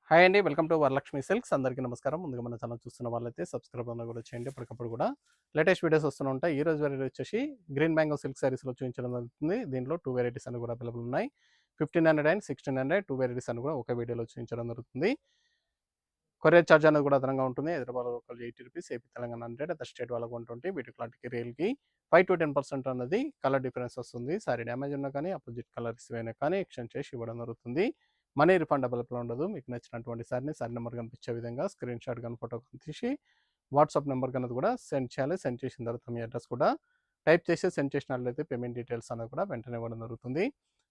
Hi అండి. Welcome to Varalakshmi silks. అందరికీ నమస్కారం. ముందుగా మన ఛానల్ చూస్తున్న వాళ్ళైతే సబ్స్క్రైబ్ అన్న కూడా చేయండి. ఎప్పటికప్పుడు కూడా లేటెస్ట్ వీడియోస్ వస్తూనే ఉంటాయి. ఈ రోజు వెరైటీ వచ్చేసి గ్రీన్ మ్యాంగో సిల్క్ సారీస్‌లో చూపించడం జరుగుతుంది. దీంట్లో 2 వెరైటీస్ అన్ని కూడా అవైలబుల్ ఉన్నాయి. 1500 అండ్ 1600 2 వెరైటీస్ అన్ని కూడా ఒకే వీడియోలో చూపించడం జరుగుతుంది. కొరియర్ చార్జ్ అనేది కూడా అదనంగా ఉంటుంది. హైదరాబాద్ లోకల్ రూ. 80, ఏపీ తెలంగాణ 100, అదర్ స్టేట్ వాళ్ళకి 120. వీటి క్లాత్‌కి రియల్‌కి 5-10% అనేది కలర్ డిఫరెన్స్ వస్తుంది. సారీ డ్యామేజ్ ఉన్నా కానీ అపోజిట్ కలర్ రిసీవ్ అయినా కానీ ఎక్స్‌చేంజ్ చేసి ఇవ్వడం జరుగుతుంది. మనీ రిఫండ్ అవైలబుల్ ఉండదు. మీకు నచ్చినటువంటి సారీ నెంబర్ కనిపించే విధంగా స్క్రీన్ షాట్ గాని, ఫోటో గాని తీసి వాట్సాప్ నెంబర్ కనేది కూడా సెండ్ చేయాలి. సెండ్ చేసిన తర్వాత మీ అడ్రస్ కూడా టైప్ చేసి సెండ్ చేసినట్లయితే పేమెంట్ డీటెయిల్స్ అనేది కూడా వెంటనే ఇవ్వడం జరుగుతుంది.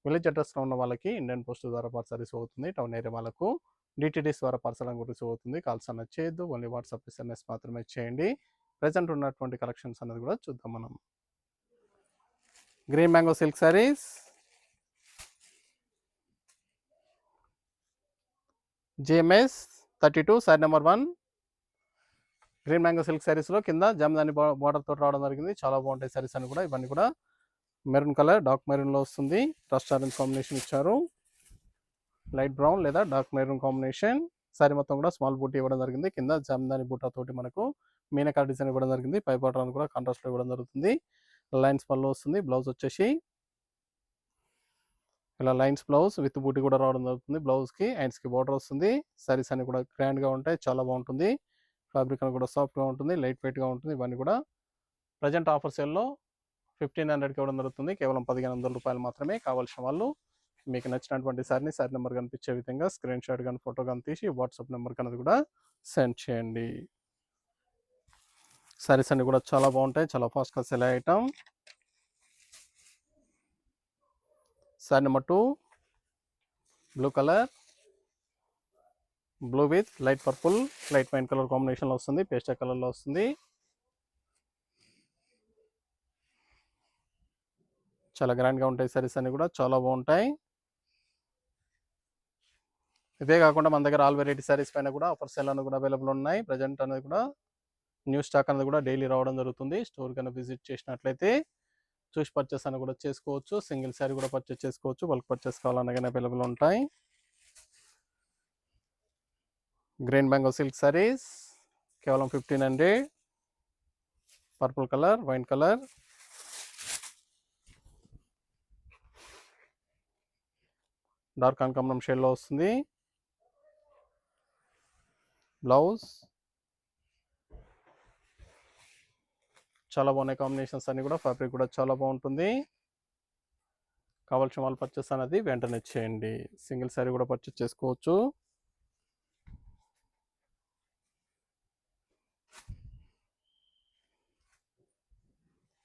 విలేజ్ అడ్రస్‌లో ఉన్న వాళ్ళకి ఇండియన్ పోస్ట్ ద్వారా పార్సల్ రిసీవ్ అవుతుంది. టౌన్ ఏరియా వాళ్ళకు డీటీడీఎస్ ద్వారా పార్సల్ అని కూడా రిసీవ్ అవుతుంది. కాల్స్ అన్నది చేయొద్దు. ఓన్లీ వాట్సాప్, ఎస్ఎంఎస్ మాత్రమే చేయండి. ప్రెజెంట్ ఉన్నటువంటి కలెక్షన్స్ అనేది కూడా చూద్దాం మనం. Green mango silk saris, GMS 32 sari number 1. Green mango silk సారీస్‌లో కింద జామదాని బార్డర్ తోటి రావడం జరిగింది. చాలా బాగుంటాయి సారీస్ అన్ని కూడా. ఇవన్నీ కూడా మెరూన్ కలర్, డార్క్ మెరూన్‌లో వస్తుంది. రస్ట్ ఆరెంజ్ కాంబినేషన్ ఇచ్చారు. లైట్ బ్రౌన్ లేదా డార్క్ మెరూన్ కాంబినేషన్. సారీ మొత్తం కూడా స్మాల్ బూటీ ఇవ్వడం జరిగింది. కింద జామదాని బూటా తోటి మనకు మీనాకారి డిజైన్ ఇవ్వడం జరిగింది. పై బార్డర్ అని కూడా కాంట్రాస్ట్‌లో ఇవ్వడం జరుగుతుంది. లైన్స్ పళ్ళు వస్తుంది. బ్లౌజ్ వచ్చేసి ఇలా లైన్స్ బ్లౌజ్ విత్ బూటీ కూడా రావడం జరుగుతుంది. బ్లౌజ్‌కి హ్యాండ్స్‌కి బార్డర్ వస్తుంది. సారీస్ అన్ని కూడా గ్రాండ్‌గా ఉంటాయి. చాలా బాగుంటుంది. ఫ్యాబ్రిక్ అని కూడా సాఫ్ట్‌గా ఉంటుంది. లైట్ వెయిట్‌గా ఉంటుంది. ఇవన్నీ కూడా ప్రజెంట్ ఆఫర్ సేల్‌లో 1500కి ఇవ్వడం జరుగుతుంది. కేవలం రూ. 1500 మాత్రమే. కావాల్సిన వాళ్ళు మీకు నచ్చినటువంటి సారీ నెంబర్ కనిపించే విధంగా స్క్రీన్ షాట్ కానీ, ఫోటో కానీ తీసి వాట్సాప్ నెంబర్‌కి అనేది కూడా సెండ్ చేయండి. సారీస్ అన్ని కూడా చాలా బాగుంటాయి. చాలా ఫాస్ట్‌గా సెల్ అయ్యే item. Sorry number 2 blue colour, blue with light purple, light wine colour కాంబినేషన్లో వస్తుంది. పేస్టల్ కలర్లో వస్తుంది. చాలా గ్రాండ్‌గా ఉంటాయి సారీస్ అన్ని కూడా. చాలా బాగుంటాయి. ఇవే కాకుండా మన దగ్గర ఆల్ వెరైటీ సారీస్ పైన కూడా ఆఫర్ సేల్ అనేది కూడా అవైలబుల్ ఉన్నాయి. ప్రజెంట్ అనేది కూడా న్యూ స్టాక్ అనేది కూడా డైలీ రావడం జరుగుతుంది. స్టోర్ కన్నా విజిట్ చేసినట్లయితే చూసి పర్చేస్ అని కూడా చేసుకోవచ్చు. సింగిల్ సారీ కూడా పర్చేస్ చేసుకోవచ్చు. బల్క్ పర్చేస్ కావాలన్నా కానీ అవైలబుల్ ఉంటాయి. గ్రీన్ మ్యాంగో సిల్క్ సారీస్ కేవలం 1500. Purple colour, wine colour, dark కనకాంబరం షేడ్లో వస్తుంది. బ్లౌజ్ చాలా బాగున్నాయి కాంబినేషన్స్ అన్ని కూడా. ఫ్యాబ్రిక్ కూడా చాలా బాగుంటుంది. కావాల్సిన వాళ్ళు పర్చేస్ అనేది వెంటనే చేయండి. సింగిల్ సారీ కూడా పర్చేస్ చేసుకోవచ్చు.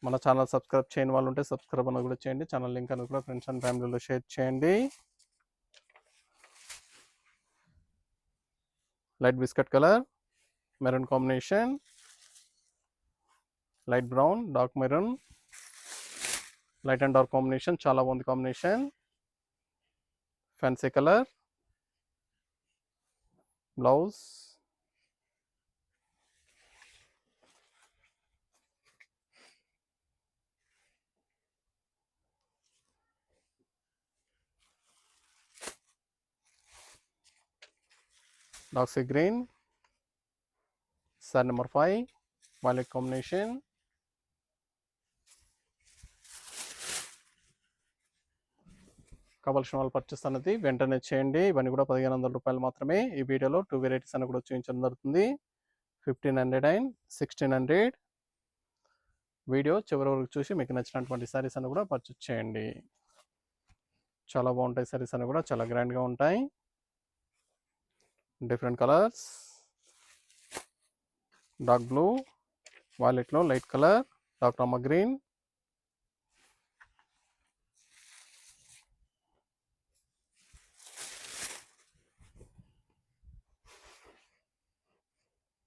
మన ఛానల్ సబ్స్క్రైబ్ చేయని వాళ్ళు ఉంటే సబ్స్క్రైబ్ అనేది కూడా చేయండి. ఛానల్ లింక్ అనేది కూడా ఫ్రెండ్స్ అండ్ ఫ్యామిలీలో షేర్ చేయండి. Light biscuit colour, maroon combination, light brown, dark maroon, light and dark combination. చాలా బాగుంది combination. Fancy colour, blouse dark sea green. Sorry number 5 violet combination. కావాల్సిన వాళ్ళు పర్చేస్ అనేది వెంటనే చేయండి. ఇవన్నీ కూడా రూ. 1500 మాత్రమే. ఈ వీడియోలో 2 వెరైటీస్ అని కూడా చూపించడం జరుగుతుంది. 1500 అండ్ 1600. వీడియో చివరి వరకు చూసి మీకు నచ్చినటువంటి సారీస్ అని కూడా పర్చేస్ చేయండి. చాలా బాగుంటాయి సారీస్ అని కూడా. చాలా గ్రాండ్గా ఉంటాయి. డిఫరెంట్ కలర్స్, డార్క్ బ్లూ, వాయిలెట్లో light colour, dark Rama green,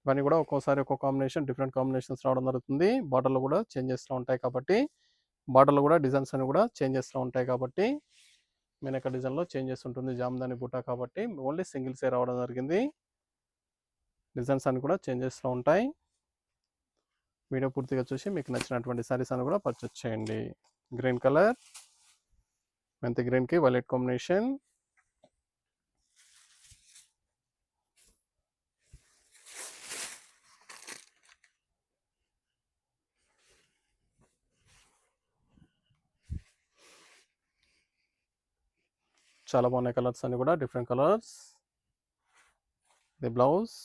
ఇవన్నీ కూడా ఒక్కోసారి ఒక్కో కాంబినేషన్ డిఫరెంట్ కాంబినేషన్స్ రావడం జరుగుతుంది. బార్డర్లు కూడా చేంజ్ చేస్తూ ఉంటాయి కాబట్టి బార్డర్లు కూడా డిజైన్స్ అని కూడా చేంజ్ చేస్తూ ఉంటాయి కాబట్టి మీనక డిజైన్లో చేంజెస్ ఉంటుంది. జామదాని బూటా కాబట్టి ఓన్లీ సింగిల్సే రావడం జరిగింది. డిజైన్స్ అన్ని కూడా చేంజ్ చేస్తూ ఉంటాయి. వీడియో పూర్తిగా చూసి మీకు నచ్చినటువంటి సారీస్ అని కూడా పర్చేస్ చేయండి. గ్రీన్ కలర్, మెంతి గ్రీన్కి వైలెట్ కాంబినేషన్, చాలా బాగున్నాయి కలర్స్ అన్ని కూడా different colours. The blouse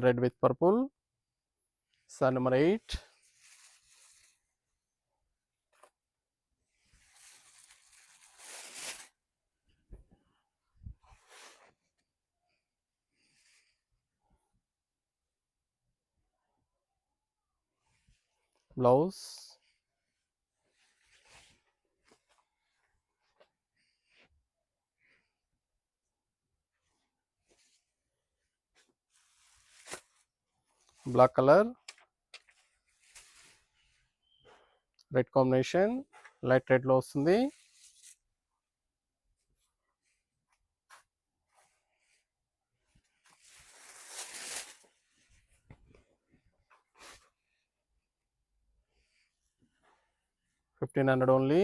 red with purple. Sari number 8. Blouse black colour, red combination, light red లో వస్తుంది. $1,500 ఓన్లీ.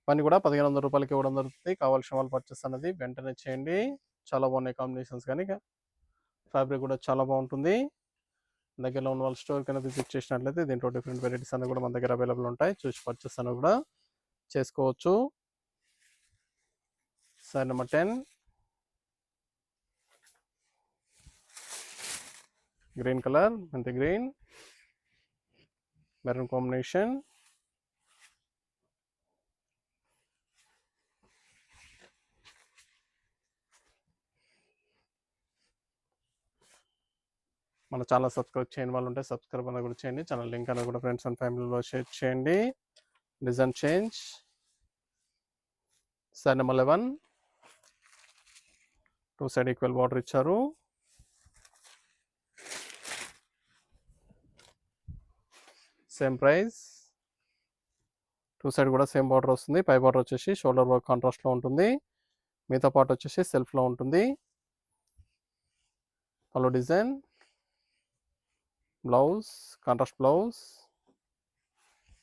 పని కూడా $1,500 ఇవ్వడం జరుగుతుంది. కావాల్సిన వాళ్ళు పర్చేస్ అనేది వెంటనే చేయండి. చాలా బాగున్నాయి కాంబినేషన్స్, కానీ ఫ్యాబ్రిక్ కూడా చాలా బాగుంటుంది. దగ్గరలో ఉన్న వాళ్ళ స్టోర్ కన్నా విజిట్ చేసినట్లయితే దీంట్లో డిఫరెంట్ వెరైటీస్ అన్నీ కూడా మన దగ్గర అవైలబుల్ ఉంటాయి. చూసి పర్చేస్ అనేది కూడా చేసుకోవచ్చు. Sorry number 10. గ్రీన్ కలర్, మెంతి గ్రీన్, మెరూన్ కాంబినేషన్. మన ఛానల్ సబ్స్క్రైబ్ చేయని వాళ్ళు ఉంటే సబ్స్క్రైబ్ అనేది కూడా చేయండి. ఛానల్ లింక్ అనేది కూడా ఫ్రెండ్స్ అండ్ ఫ్యామిలీలో షేర్ చేయండి. Design change. Sari number 11. 2 side equal border ఇచ్చారు. Same price. 2 సైడ్ కూడా సేమ్ బార్డర్ వస్తుంది. పై బార్డర్ వచ్చేసి షోల్డర్ వర్క్ కాంట్రాస్ట్లో ఉంటుంది. మిగతా పార్ట్ వచ్చేసి సెల్ఫ్లో ఉంటుంది. Pallu design, blouse contrast blouse,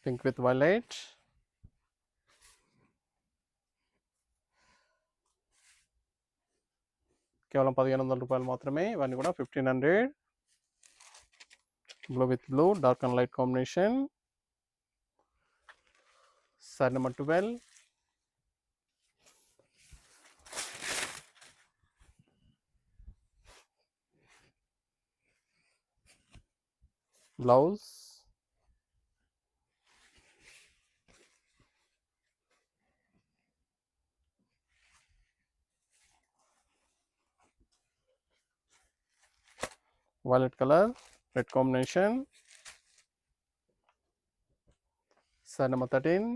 pink with violet. కేవలం $1,500 మాత్రమే. ఇవన్నీ కూడా 1,500. Blue with blue, dark and light combination. Sari number 12. Blouse violet colour, red combination. Sari number 13.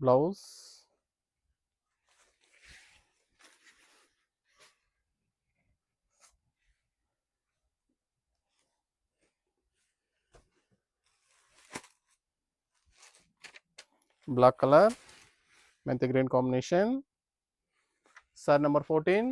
Blouse black colour, మెంతి green combination. Sari number 14.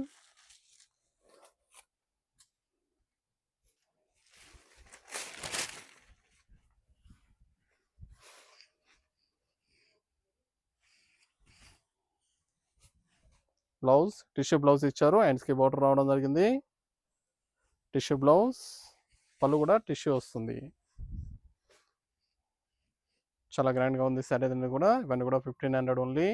Blouse tissue blouse ఇచ్చారు. హ్యాండ్స్కి బార్డర్ రావడం జరిగింది. Tissue blouse, పళ్ళు కూడా టిష్యూ వస్తుంది. చాలా గ్రాండ్గా ఉంది సారీ అనేది కూడా. ఇవన్నీ కూడా 1,500 only.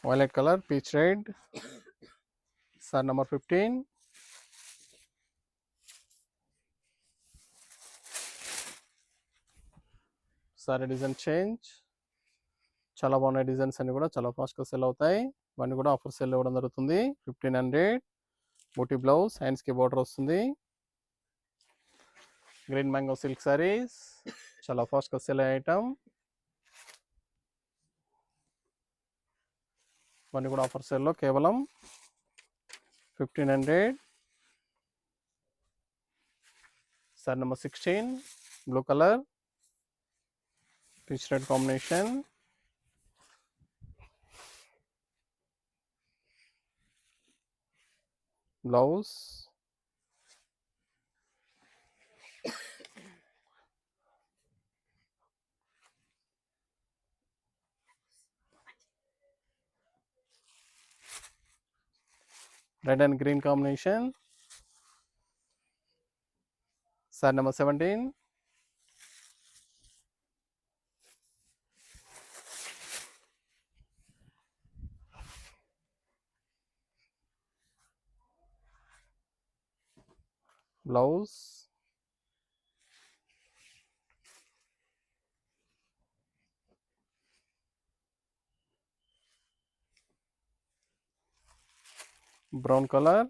Violet colour, peach red. Sorry number 15. Sorry design change. చాలా బాగున్నాయి డిజైన్స్ అన్ని కూడా. చాలా ఫాస్ట్గా సెల్ అవుతాయి. ఇవన్నీ కూడా ఆఫర్ సెల్ ఇవ్వడం జరుగుతుంది. 1,500. బూటీ బ్లౌజ్, హ్యాండ్స్కి బార్డర్ వస్తుంది. గ్రీన్ మ్యాంగో సిల్క్ సారీస్, చాలా ఫాస్ట్గా సెల్ అయ్యే ఐటమ్. ఇవన్నీ కూడా ఆఫర్ సెల్లో కేవలం 1,500. Sorry number 16. Blue colour, peach red combination, blouse, red and green combination, sari number 17, blouse, brown colour,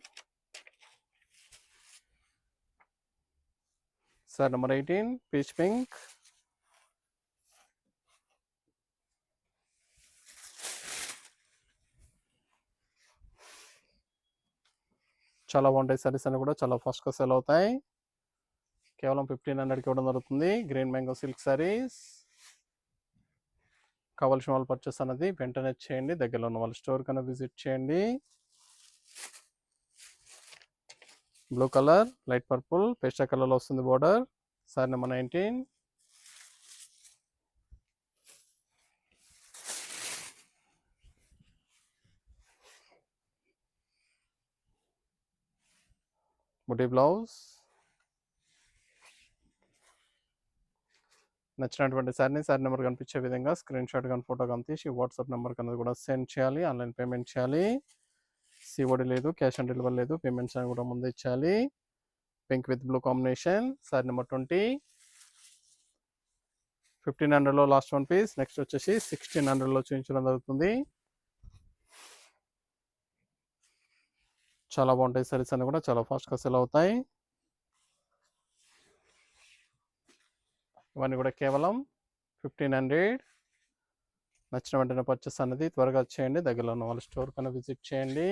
sorry number 18, peach pink, చాలా బాగుంటాయి సారీస్ అన్ని కూడా చాలా ఫాస్ట్గా సెల్ అవుతాయి. కేవలం 1500కి ఇవ్వడం జరుగుతుంది. Green mango silk saris. కావాల్సిన వాళ్ళు పర్చేస్ అనేది వెంటనే చేయండి. దగ్గరలో ఉన్న వాళ్ళ స్టోర్ కన్నా విజిట్ చేయండి. బ్లూ కలర్, లైట్ పర్పుల్, పేస్టా కలర్లో వస్తుంది బోర్డర్. సారీ నెంబర్ 19, బుటీ బ్లౌజ్. నచ్చినటువంటి సారీ నెంబర్ కనిపించే విధంగా స్క్రీన్ షాట్ కానీ ఫోటో కానీ తీసి వాట్సాప్ నెంబర్ కన్నా కూడా సెండ్ చేయాలి. ఆన్లైన్ పేమెంట్ చేయాలి. సిఓడి లేదు, క్యాష్ ఆన్ డెలివరీ లేదు. పేమెంట్స్ అని కూడా ముందే ఇచ్చాలి. Pink with blue combination, sari number 20, 1500లో లాస్ట్ వన్ పీస్. నెక్స్ట్ వచ్చేసి 1600లో చూపించడం జరుగుతుంది. చాలా బాగుంటాయి సారీస్ అన్ని కూడా చాలా ఫాస్ట్గా సెల్ అవుతాయి. ఇవన్నీ కూడా కేవలం 1500. నచ్చిన వెంటనే పర్చేస్ అనేది త్వరగా చేయండి. దగ్గరలో ఉన్న వాళ్ళ స్టోర్ కన్నా విజిట్ చేయండి.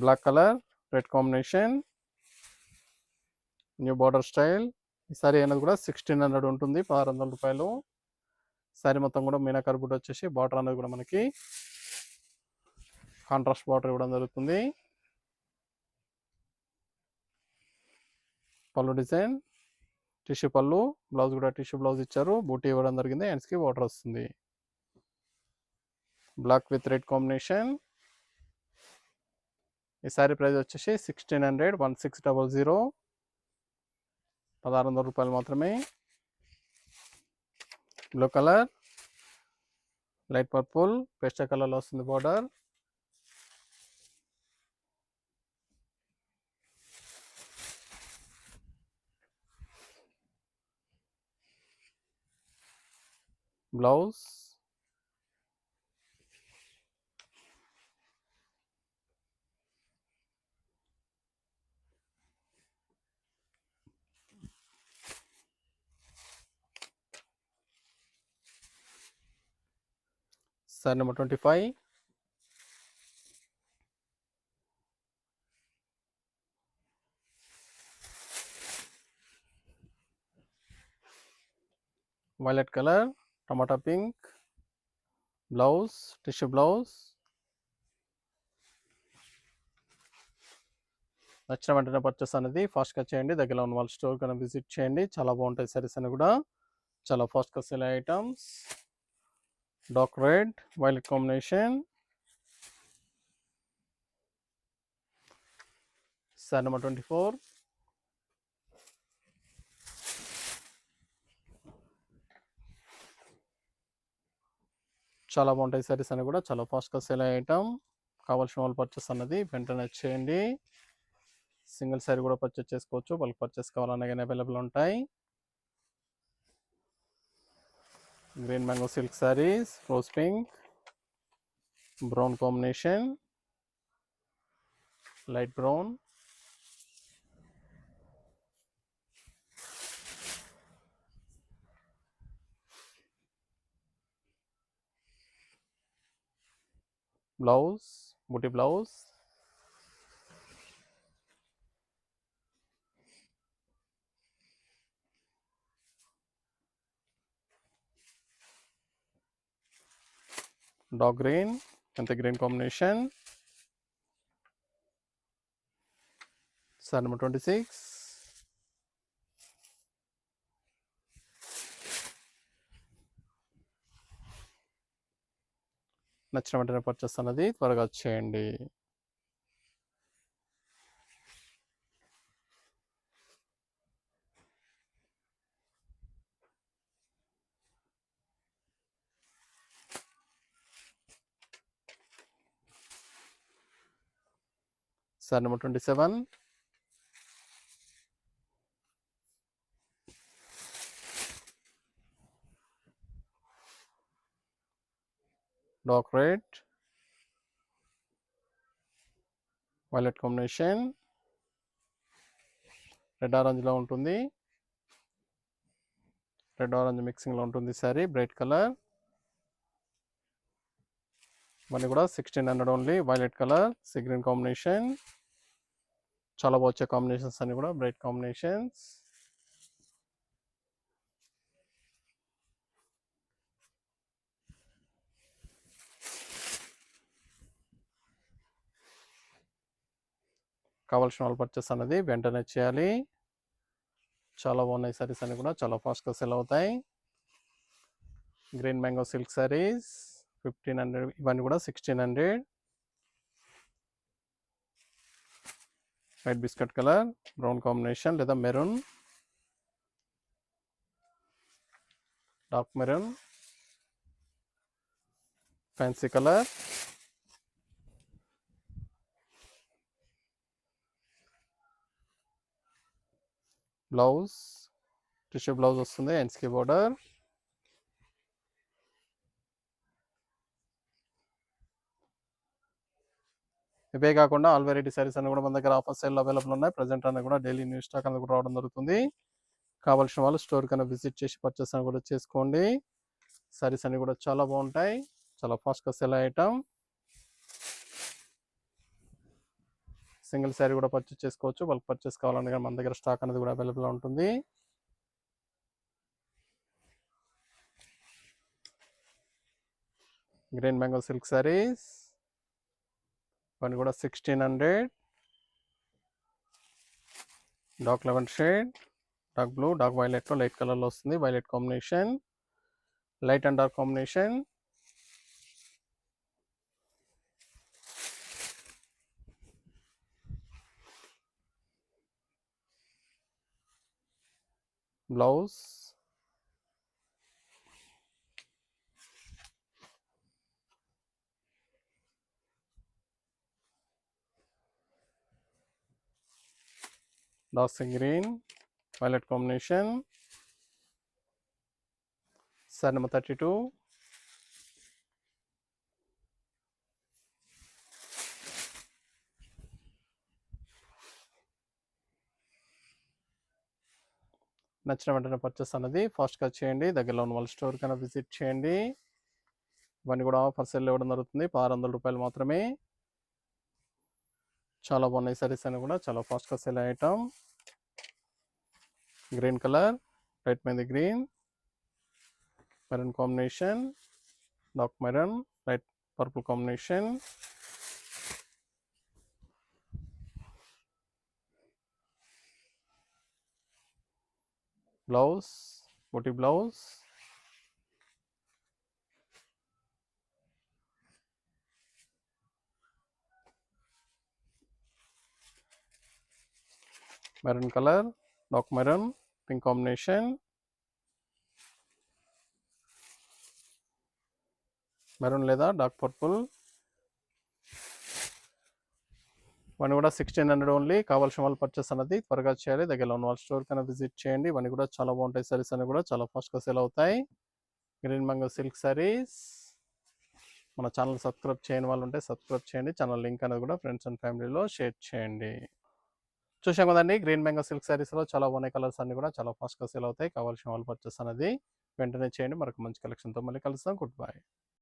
Black colour, red combination, new border style. ఈ సారీ అనేది కూడా 1600 ఉంటుంది, 1600 రూపాయలు. సారీ మొత్తం కూడా మీనాకర్ బుట్ట వచ్చేసి బార్డర్ అనేది కూడా మనకి కాంట్రాస్ట్ బార్డర్ ఇవ్వడం జరుగుతుంది. Pallu design, tissue pallu, blouse కూడా టిష్యూ బ్లౌజ్ ఇచ్చారు. బూటీ ఇవ్వడం జరిగింది. హ్యాండ్స్కి బార్డర్ వస్తుంది. Black with red combination. ఈ సారీ ప్రైస్ వచ్చేసి 1600, 1600, 1600 రూపాయలు మాత్రమే. బ్లూ కలర్, లైట్ పర్పుల్, పేస్టా కలర్లో వస్తుంది border. Blouse, sari number 25, violet colour, tomato pink, blouse tissue blouse. నచ్చిన వెంటనే పర్చేస్ అనేది ఫాస్ట్గా చేయండి. దగ్గరలో ఉన్న వాళ్ళ స్టోర్ కన్నా విజిట్ చేయండి. చాలా బాగుంటాయి సారీస్ అని కూడా చాలా ఫాస్ట్గా సెల్ అయ్యే items. Dark red, violet combination, sari number 24, చాలా బాగుంటాయి సారీస్ అని కూడా చాలా ఫాస్ట్గా సేల్ అయ్యే ఐటమ్. కావాల్సిన వాళ్ళు పర్చేస్ అన్నది వెంటనే చేయండి. సింగిల్ సారీ కూడా పర్చేస్ చేసుకోవచ్చు. వాళ్ళకి పర్చేస్ కావాలన్నా కానీ అవైలబుల్ ఉంటాయి. Green mango silk saris, rose pink, brown combination, light brown, blouse buti blouse, dark green అంతే గ్రీన్ కాంబినేషన్. సారీ నెంబర్ 26. నచ్చిన వెంటనే పర్చేస్ అన్నది త్వరగా వచ్చేయండి. Sari number 27. Dark red violet combination. Red ఆరెంజ్లో ఉంటుంది, రెడ్ ఆరెంజ్ మిక్సింగ్లో ఉంటుంది సారీ. Bright colour. ఇవన్నీ కూడా 1600 only. Violet colour sea green combination. చాలా బాగా వచ్చే కాంబినేషన్స్ అన్ని కూడా బ్రైట్ కాంబినేషన్స్. కావాల్సిన వాళ్ళు పర్చేస్ అన్నది వెంటనే చేయాలి. చాలా బాగున్నాయి సారీస్ అన్ని కూడా, చాలా ఫాస్ట్గా సెల్ అవుతాయి. గ్రీన్ మ్యాంగో సిల్క్ సారీస్ 1500, ఇవన్నీ కూడా 1600. White biscuit colour, brown combination లేదా maroon, dark maroon, fancy colour, blouse tissue blouse వస్తుంది, ఎన్స్కి బోర్డర్. ఇవే కాకుండా ఆల్ వెరైటీ సారీస్ అన్ని కూడా మన దగ్గర ఆఫర్ సేల్ అవైలబుల్ ఉన్నాయి. ప్రజెంట్ అన్నీ కూడా డైలీ న్యూ స్టాక్ అనేది కూడా రావడం జరుగుతుంది. కావాల్సిన వాళ్ళు స్టోర్ కన్నా విజిట్ చేసి పర్చేస్ అని కూడా చేసుకోండి. సారీస్ అన్ని కూడా చాలా బాగుంటాయి, చాలా ఫాస్ట్గా సెల్ ఐటమ్. సింగిల్ శారీ కూడా పర్చేస్ చేసుకోవచ్చు. వాళ్ళకి పర్చేస్ కావాలన్నా కానీ మన దగ్గర స్టాక్ అనేది కూడా అవైలబుల్ ఉంటుంది. గ్రీన్ మ్యాంగో సిల్క్ సారీస్ ఇవన్నీ కూడా 1600. Dark eleven shade, dark blue, dark వైలెట్లో లైట్ కలర్లో వస్తుంది. Violet combination, light and dark combination. Blouse dark green violet combination. Sari number 32. నచ్చిన వెంటనే పర్చేస్ అన్నది ఫాస్ట్గా చేయండి. దగ్గరలో ఉన్న వాళ్ళ స్టోర్ కన్నా విజిట్ చేయండి. ఇవన్నీ కూడా ఆఫర్ సేల్ ఇవ్వడం జరుగుతుంది. 600 రూపాయలు మాత్రమే. చాలా బాగున్నాయి సారీస్ అని కూడా, చాలా ఫాస్ట్గా sale item. Green colour, right మీద green, maroon combination, dark maroon, right purple combination. Blouse buti blouse, maroon colour, dark maroon, pink combination, maroon లేదా డార్క్ పర్పుల్. ఇవన్నీ కూడా 1600 ఓన్లీ. కావాల్సిన వాళ్ళు పర్చేస్ అన్నది త్వరగా చేయాలి. దగ్గరలో ఉన్న వాళ్ళ స్టోర్ కన్నా విజిట్ చేయండి. ఇవన్నీ కూడా చాలా బాగుంటాయి సారీస్ అన్ని కూడా, చాలా ఫాస్ట్గా సేల్ అవుతాయి. Green mango silk saris. మన ఛానల్ సబ్స్క్రైబ్ చేయని వాళ్ళు ఉంటే సబ్స్క్రైబ్ చేయండి. ఛానల్ లింక్ అనేది కూడా ఫ్రెండ్స్ అండ్ ఫ్యామిలీలో షేర్ చేయండి. చూసాం కదండి, గ్రీన్ మ్యాంగో సిల్క్ సారీస్లో చాలా బాగున్నాయి కలర్స్ అన్ని కూడా, చాలా ఫాస్ట్గా సేల్ అవుతాయి. కావాల్సిన వాళ్ళు పర్చేస్ అనేది వెంటనే చేయండి. మరొక మంచి కలెక్షన్తో మళ్ళీ కలుస్తాం. Good bye.